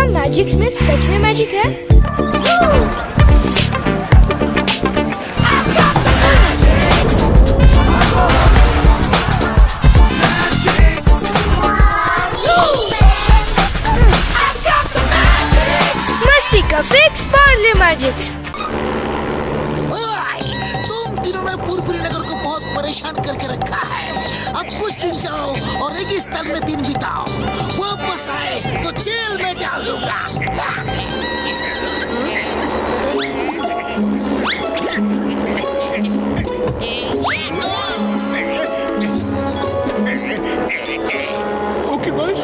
क्या मैजिक्स में सच में मैजिक है? मस्ती का फिक्स पार्ले मैजिक्स। तुम तीनों ने पूर्वी नगर को बहुत परेशान करके रखा है। अब कुछ दिन जाओ और रेगिस्तान में दिन बिताओ। वापस आए तो जेल में डाल दूंगा। Okay boss.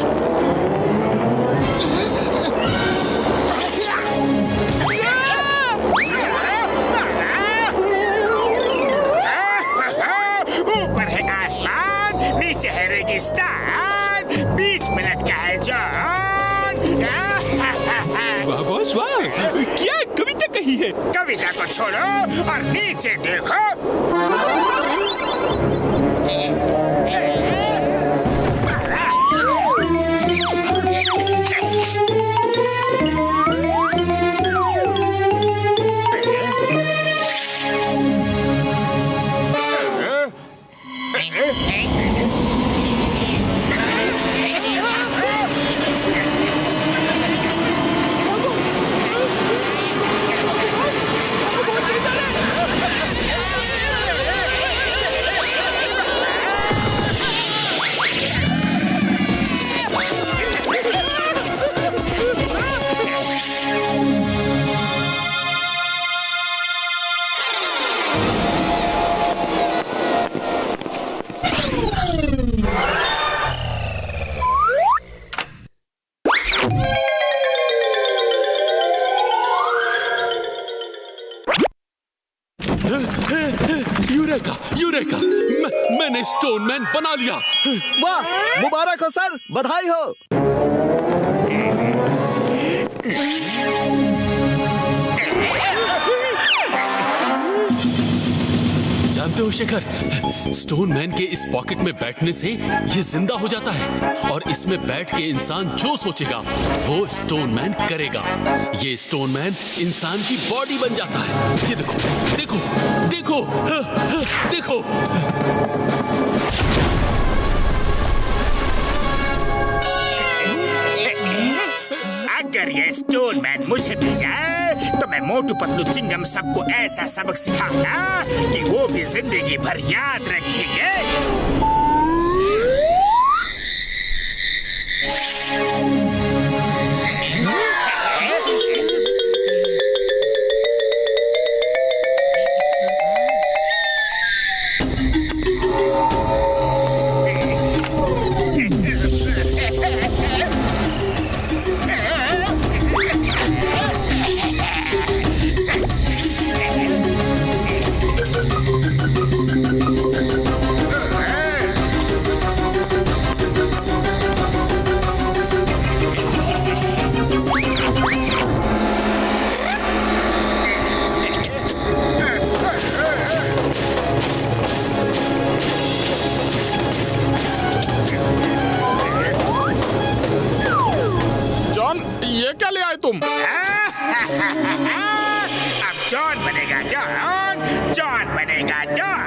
ऊपर है आसमान, नीचे है रेगिस्तान, बीच में लटका है जॉन। वाह बॉस वाह, क्या कविता कही है? कविता को छोड़ो और नीचे देखो। यूरेका यूरेका, मैंने स्टोनमैन बना लिया। वाह, मुबारक हो सर, बधाई हो। जानते हो शेखर, स्टोनमैन के इस पॉकेट में बैठने से ये जिंदा हो जाता है और इसमें बैठ के इंसान जो सोचेगा वो स्टोनमैन करेगा। ये स्टोनमैन इंसान की बॉडी बन जाता है। ये देखो देखो देखो देखो। अगर ये स्टोनमैन मुझे मिल जाए तो मैं मोटू पतलू चिंगम सबको ऐसा सबक सिखाऊंगा कि वो भी जिंदगी भर याद रखेंगे। ये क्या ले आए तुम? अब जॉन बनेगा जॉन, जॉन बनेगा जॉन।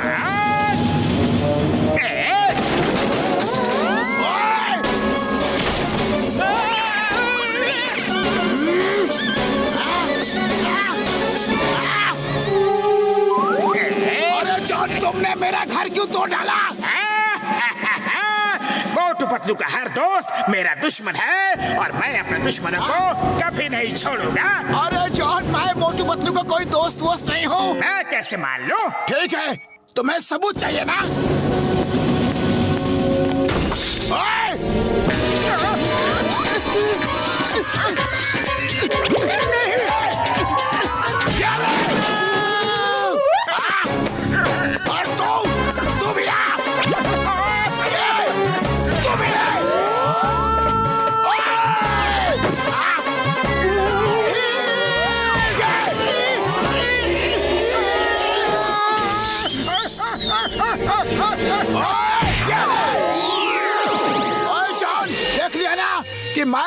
अरे जॉन, तुमने मेरा घर क्यों तोड़ डाला? मोटू पतलू का हर दोस्त मेरा दुश्मन है और मैं अपने दुश्मनों को कभी नहीं छोड़ूंगा। अरे जॉन, मैं मोटू पतलू का कोई दोस्त वोस्त नहीं हूँ। मैं कैसे मान लूं? ठीक है, तुम्हें सबूत चाहिए ना?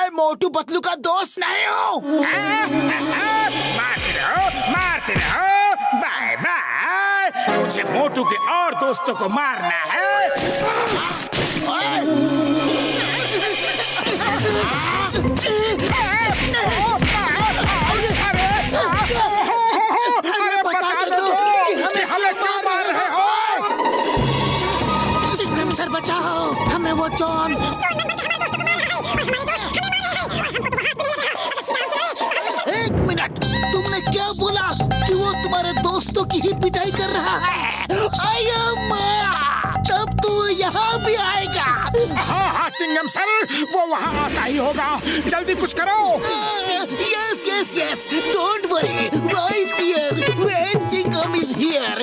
मैं मोटू पतलू का दोस्त नहीं हूँ। मारते रहो, बाय बाय। मुझे मोटू के और दोस्तों को मारना है। अरे बता दो कि हमें क्यों मार रहे हो? चिंगम सर बचाओ हमें, वो जॉन। एक मिनट, तुमने क्या बोला कि वो तुम्हारे दोस्तों की ही पिटाई कर रहा है? तब तो यहाँ भी आएगा। हाँ चिंगम सर, वो वहाँ आता ही होगा। जल्दी कुछ करो। Yes. Don't worry. Right here, when Chingam is here.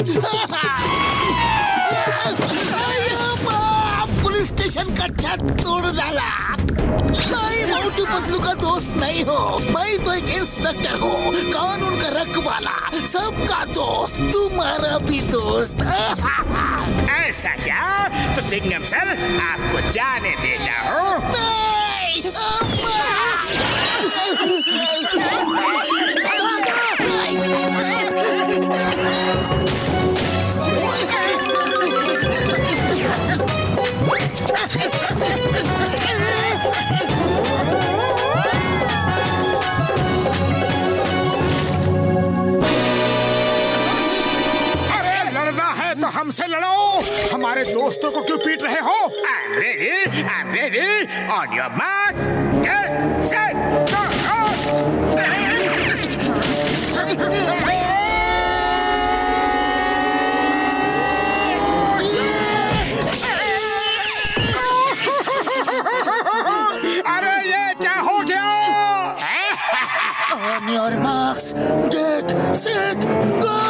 Police station का छत तोड़ डाला। मैं मोटू पतलू का दोस्त नहीं हो, मैं तो एक इंस्पेक्टर हूँ, कानून का रखवाला, सबका दोस्त, तुम्हारा भी दोस्त। ऐसा क्या? तो चिंगम सर आपको जाने देता हूँ। हमसे लड़ो, हमारे दोस्तों को क्यों पीट रहे हो? I'm ready. On your marks, get set, go! अरे ये क्या हो गया? On your marks, get set, go!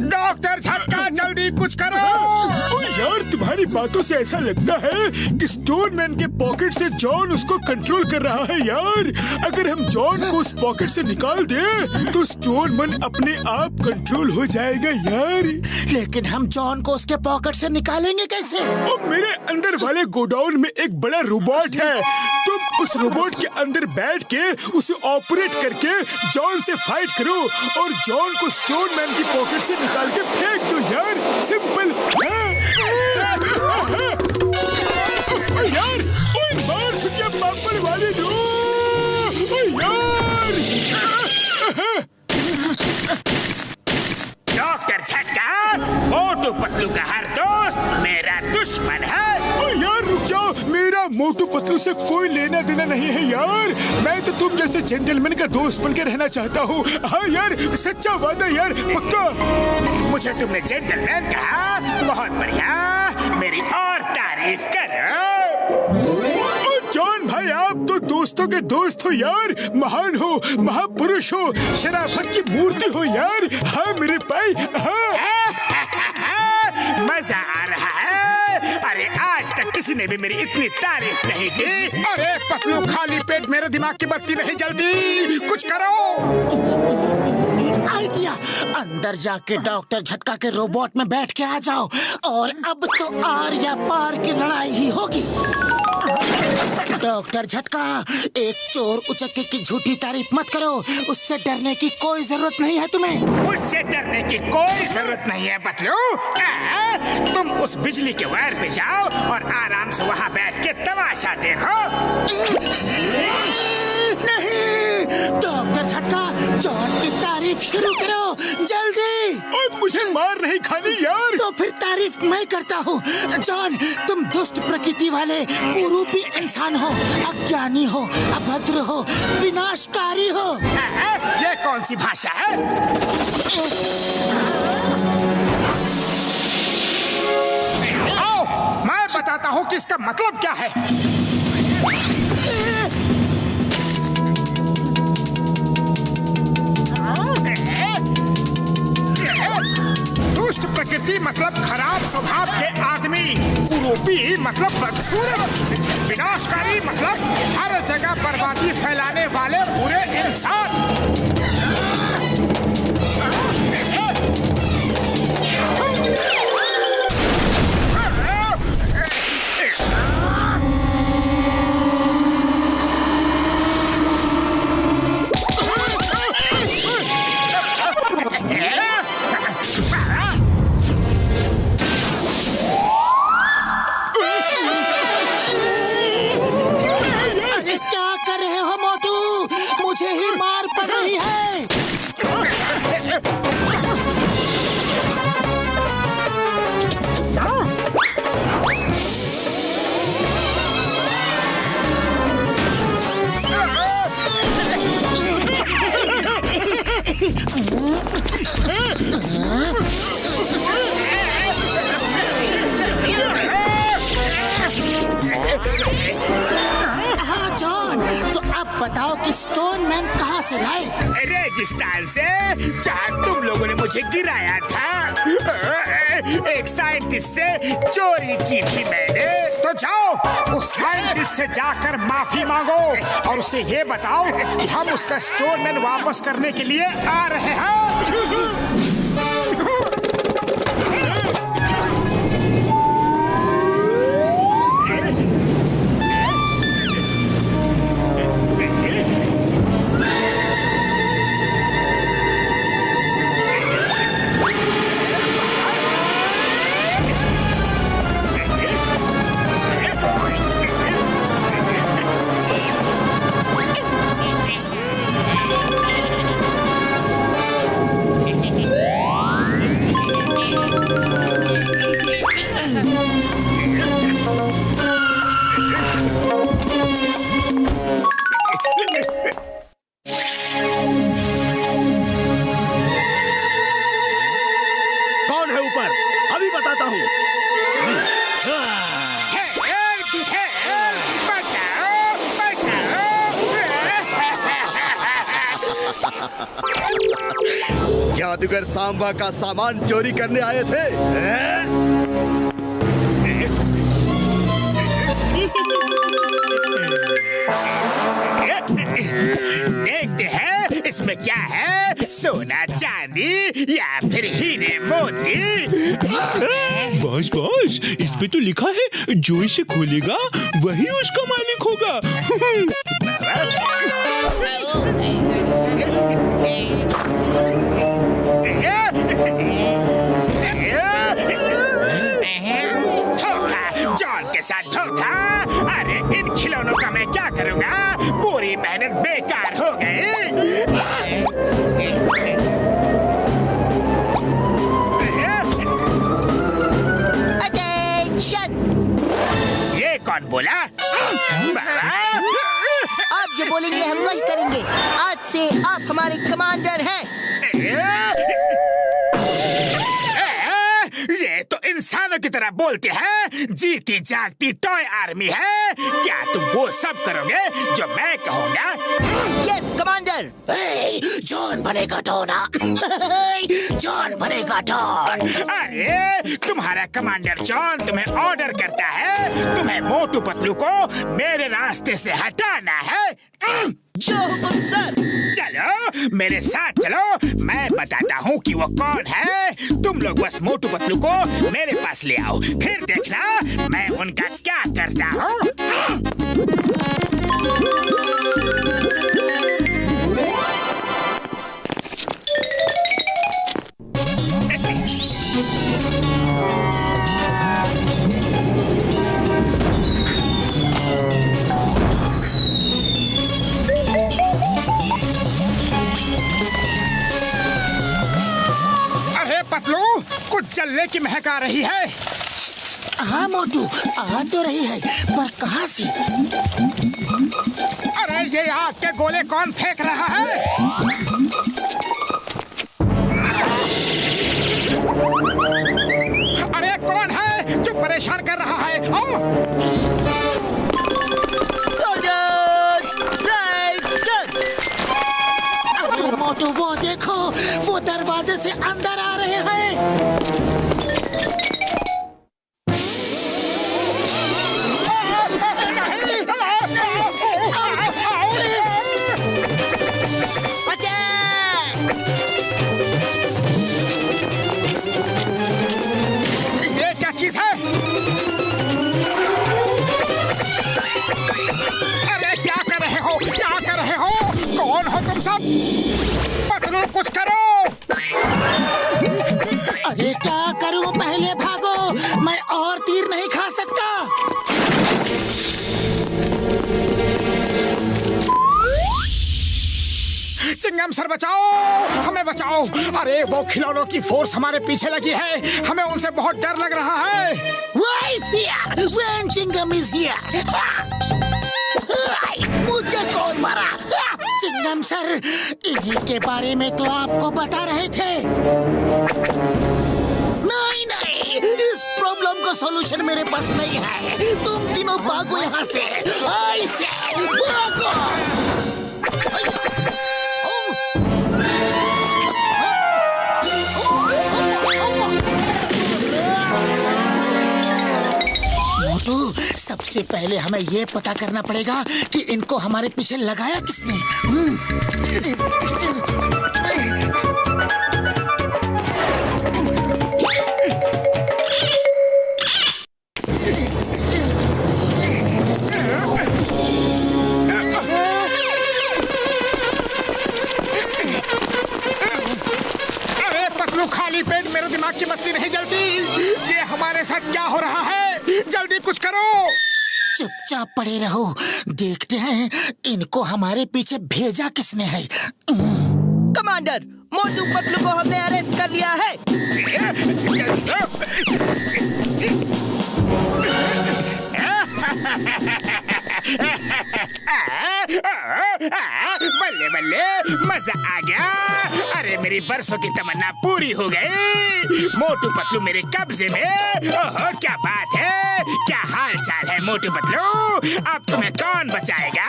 Doctor झटका, जल्दी कुछ करो। यार तुम्हारी बातों से ऐसा लगता है कि स्टोनमैन के पॉकेट से जॉन उसको कंट्रोल कर रहा है। यार अगर हम जॉन को उस पॉकेट से निकाल दे तो स्टोनमैन अपने आप कंट्रोल हो जाएगा यार। लेकिन हम जॉन को उसके पॉकेट से निकालेंगे कैसे? और मेरे अंदर वाले गोडाउन में एक बड़ा रोबोट है, तुम उस रोबोट के अंदर बैठ के उसे ऑपरेट करके जॉन से फाइट करो और जॉन को स्टोनमैन की पॉकेट से निकाल के फेंक दो यार। सिंपल है। यार मार छुट्टियां पापड़ वाली दो यार। डॉक्टर झटका, मोटू पतलू का हर दोस्त मेरा दुश्मन है। यार रुक जाओ, मेरा मोटू पतलू से कोई लेना देना नहीं है यार। मैं तो तुम जैसे जेंटलमैन का दोस्त बनकर रहना चाहता हूँ। हाँ यार, सच्चा वादा यार, पक्का। मुझे तुमने जेंटलमैन कहा, बहुत बढ़िया, मेरी और तारीफ करो। जॉन भाई आप तो दोस्तों के दोस्त हो यार, महान हो, महापुरुष हो, शराफत की मूर्ति हो यार। हाँ मेरे भाई, हाँ। मजा आ रहा है। अरे आज तक किसी ने भी मेरी इतनी तारीफ नहीं की। अरे पतलू, खाली पेट मेरे दिमाग की बत्ती नहीं जलती, कुछ करो। आइडिया, अंदर जाके डॉक्टर झटका के रोबोट में बैठ के आ जाओ और अब तो आर या पार की लड़ाई ही होगी। डॉक्टर झटका, एक चोर उचक्के की झूठी तारीफ मत करो, उससे डरने की कोई जरूरत नहीं है तुम्हें। मुझसे डरने की कोई जरूरत नहीं है पतलू। तुम उस बिजली के वायर पे जाओ और आराम से वहाँ बैठ के तमाशा देखो। नहीं, डॉक्टर झटका, जॉन की तारीफ शुरू करो जल्दी। और मुझे मार नहीं खानी यार। तो फिर तारीफ मैं करता हूँ। जॉन, तुम दुष्ट प्रकृति वाले कुरूपी इंसान हो, अज्ञानी हो, अभद्र हो, विनाशकारी हो। ये कौन सी भाषा है? आओ, मैं बताता हूँ कि इसका मतलब क्या है। दुष्ट प्रकृति मतलब खराब स्वभाव के आदमी, कुरूपी मतलब बदसूरत, विनाशकारी मतलब हर जगह बर्बादी फैलाने वाले बुरे इंसान। बताओ कि स्टोन मैन कहाँ से लाए? रेगिस्तान से, जहाँ तुम लोगों ने मुझे गिराया था। एक साइंटिस्ट से चोरी की थी मैंने। तो जाओ उस साइंटिस्ट से जाकर माफी मांगो और उसे ये बताओ कि हम उसका स्टोन मैन वापस करने के लिए आ रहे हैं। जादूगर सांबा का सामान चोरी करने आए थे। देखते हैं इसमें क्या है, सोना चांदी या फिर हीरे मोती। बॉस बॉस, इस पे तो लिखा है जो इसे खोलेगा वही उसका मालिक होगा। धोखा, जॉन के साथ धोखा। अरे इन खिलौनों का मैं क्या करूँगा, पूरी मेहनत बेकार हो गई। ये कौन बोला? आप जो बोलेंगे हम वही करेंगे। आज से आप हमारे कमांडर हैं। ये तो इंसानों की तरह बोलते हैं। जीती जागती टॉय आर्मी है। क्या तुम वो सब करोगे जो मैं कहूँगा? Yes commander. जॉन बनेगा डोना। जॉन बनेगा डॉन। अरे तुम्हारा कमांडर जॉन तुम्हें ऑर्डर करता है, तुम्हें मोटू पतलू को मेरे रास्ते से हटाना है। जो हुकुम सर। चलो मेरे साथ चलो, मैं बताता हूँ कि वो कौन है। तुम लोग बस मोटू पतलू को मेरे पास ले आओ, फिर देखना मैं उनका क्या करता हूँ। पतलू, कुछ जलने की महक आ रही है। हाँ मोटू, आ तो रही है, पर कहाँ से? अरे ये आग के गोले कौन फेंक रहा है? अरे कौन है जो परेशान कर रहा है? Soldiers, right turn. मोटू वो देखो, वो दरवाजे से अंदर आ रहे हैं। ये क्या चीज है? अरे क्या कर रहे हो? क्या कर रहे हो? कौन हो तुम सब? पतलू कुछ करो। अरे क्या करूं, पहले भागो, मैं और तीर नहीं खा सकता। चिंगम सर बचाओ, हमें बचाओ। अरे वो खिलौनों की फोर्स हमारे पीछे लगी है, हमें उनसे बहुत डर लग रहा है। Why fear when Chingam is here? मुझे कौन मारा? चिंगम सर, इन्हीं के बारे में तो आपको बता रहे थे। नहीं नहीं, इस प्रॉब्लम को सॉल्यूशन मेरे पास नहीं है। तुम तीनों भागो यहाँ से। ऐसे भागो। मोटू, सबसे पहले हमें ये पता करना पड़ेगा कि इनको हमारे पीछे लगाया किसने। अरे पतलू, खाली पेट मेरे दिमाग की बत्ती नहीं जलती। ये हमारे साथ क्या हो रहा है? जल्दी कुछ करो। चुपचाप पड़े रहो, देखते हैं इनको हमारे पीछे भेजा किसने है। कमांडर, मोटू पतलू को हमने अरेस्ट कर लिया है। बल्ले बल्ले, मजा आ गया। अरे मेरी बरसों की तमन्ना पूरी हो गई। मोटू पतलू मेरे कब्जे में। ओहो, क्या बात है। क्या हाल चाल है मोटू पतलू? अब तुम्हें कौन बचाएगा?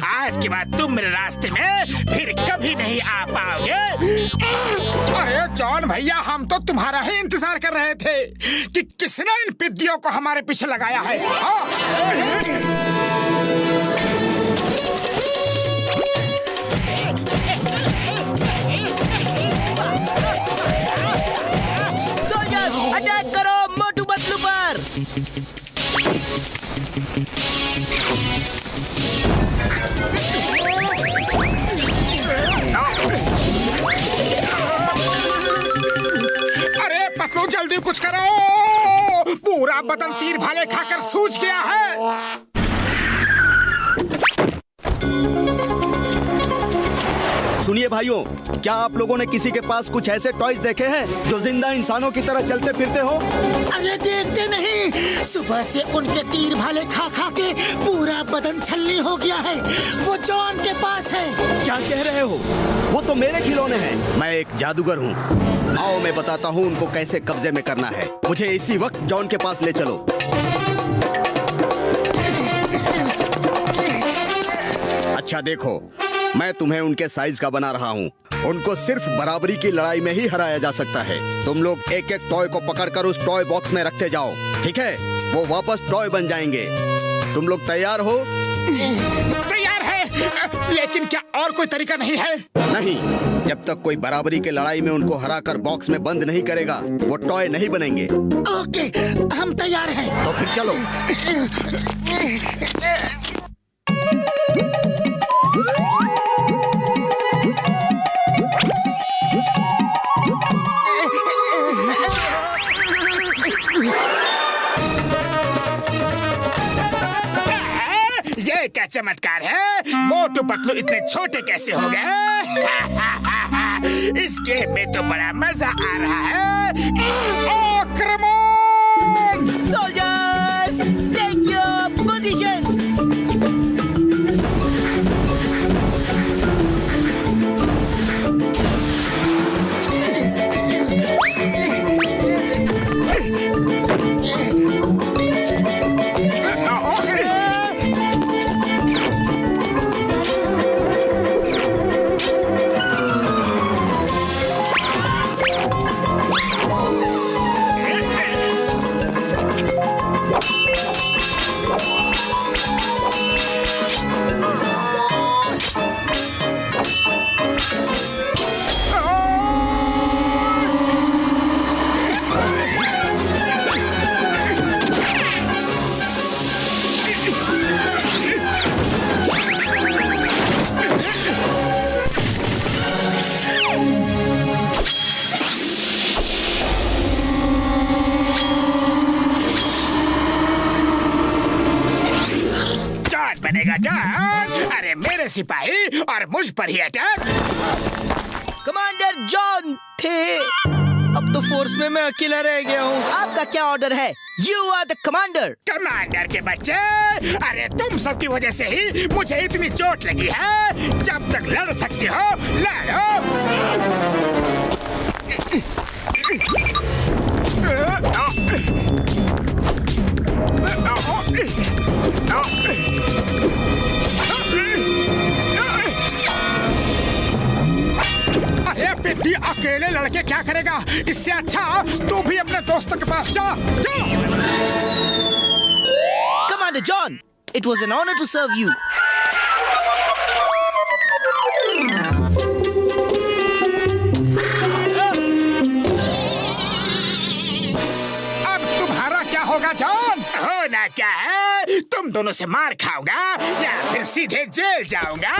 आज के बाद तुम मेरे रास्ते में फिर कभी नहीं आ पाओगे। अरे जॉन भैया, हम तो तुम्हारा ही इंतजार कर रहे थे कि किसने इन पिद्दियों को हमारे पीछे लगाया है। सोल्जर्स, अटैक करो मोटू पतलू पर। अरे पतलू, जल्दी कुछ करो। पूरा बदन तीर भाले खाकर सूज गया है। सुनिए भाइयों, क्या आप लोगों ने किसी के पास कुछ ऐसे टॉयज देखे हैं जो जिंदा इंसानों की तरह चलते फिरते हो? अरे देखते नहीं, सुबह से उनके तीर भाले खा खा के पूरा बदन छलनी हो गया है। वो जॉन के पास है। क्या कह रहे हो? वो तो मेरे खिलौने हैं। मैं एक जादूगर हूँ। आओ मैं बताता हूँ उनको कैसे कब्जे में करना है। मुझे इसी वक्त जॉन के पास ले चलो। अच्छा देखो, मैं तुम्हें उनके साइज का बना रहा हूँ। उनको सिर्फ बराबरी की लड़ाई में ही हराया जा सकता है। तुम लोग एक एक टॉय को पकड़कर उस टॉय बॉक्स में रखते जाओ, ठीक है? वो वापस टॉय बन जाएंगे। तुम लोग तैयार हो? तैयार है, लेकिन क्या और कोई तरीका नहीं है? नहीं, जब तक कोई बराबरी के लड़ाई में उनको हराकर बॉक्स में बंद नहीं करेगा, वो टॉय नहीं बनेंगे। ओके, हम तैयार हैं। तो फिर चलो। ये क्या चमत्कार है? मोटू पतलू इतने छोटे कैसे हो गए? इस गेम में तो बड़ा मजा आ रहा है। आक्रमण! Soldiers, take your positions. बनेगा डर। अरे मेरे सिपाही और मुझ पर ही अटैक। कमांडर जॉन थे, अब तो फोर्स में मैं अकेला रह गया हूँ। आपका क्या ऑर्डर है? You are the commander. Commander के बच्चे, अरे तुम सब की वजह से ही मुझे इतनी चोट लगी है। जब तक लड़ सकते हो लड़ो। करेगा। इससे अच्छा तू भी अपने दोस्तों के पास जा। Commander John, it was an honor to serve you. अब तुम्हारा क्या होगा जॉन? होना क्या है? तुम दोनों से मार खाऊंगा या फिर सीधे जेल जाऊंगा।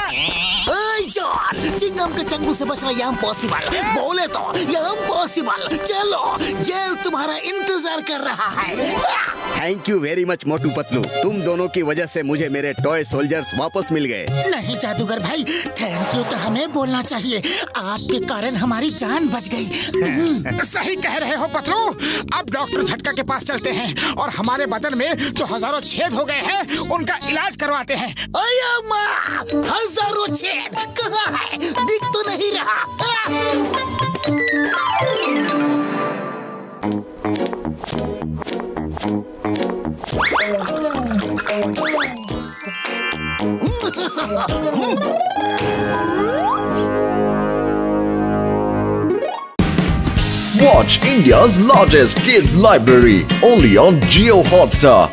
ओए जॉन, चिंगम के चंगू से बचना ये इम्पॉसिबल। बोले तो ये इम्पॉसिबल। चलो, जेल तुम्हारा इंतजार कर रहा है। Thank you very much Motu Patlu, तुम दोनों की वजह से मुझे मेरे टॉय सोल्जर्स वापस मिल गए। नहीं जादूगर भाई, थैंक यू तो हमें बोलना चाहिए। आपके कारण हमारी जान बच गई। सही कह रहे हो पतलू। अब डॉक्टर झटका के पास चलते हैं और हमारे बदन में जो हजारों छेद हो गए हैं उनका इलाज करवाते हैं। अया माँ, हजारों छेद कहाँ है? दिख तो नहीं रहा। Watch India's largest kids library only on Jio Hotstar.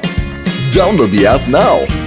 Download the app now.